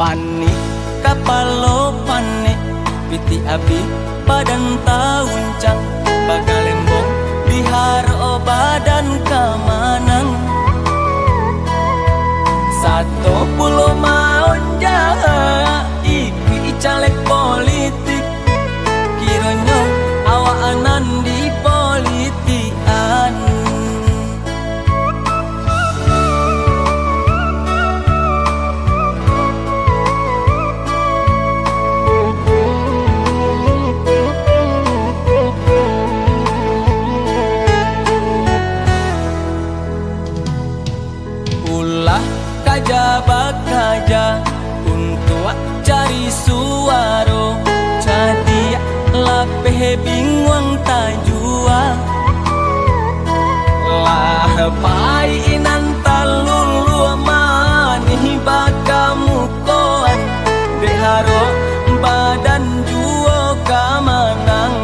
panik kapalo panik piti abi badan tauncang bagalembong diharo badan kamanang 10 maun jaha ipi caleg politik kironyo awaanan di politian kaja bakaja untuk cari suaro jadi lapeh bingung tajua lah painan talulu mani bakamu koan deharo badan juo kamanang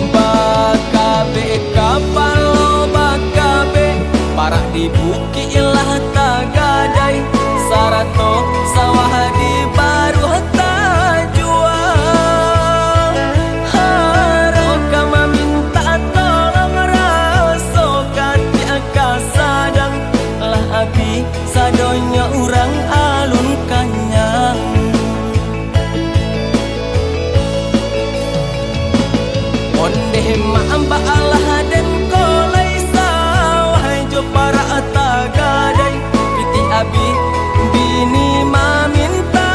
bakabe kapal parak di bukit ilah tagadai sarato sawah di baru jual haro kama minta tolong raso kati akasadang lah abi sadonya urang alun kanyang onde maamba Allah den para tagadai piti abi bini maminta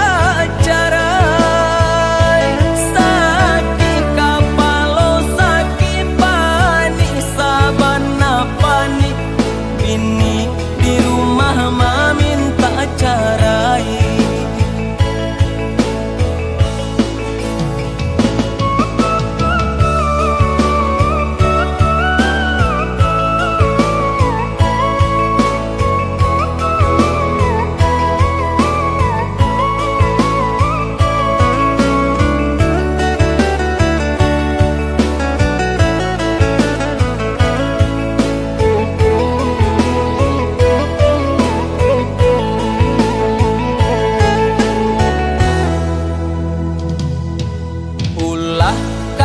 carai saki kapalo saki pani sabana pani bini di rumah maminta carai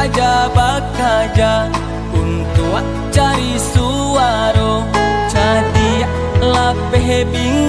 kaja bakaja untuk cari suaro jadi lapeh bingung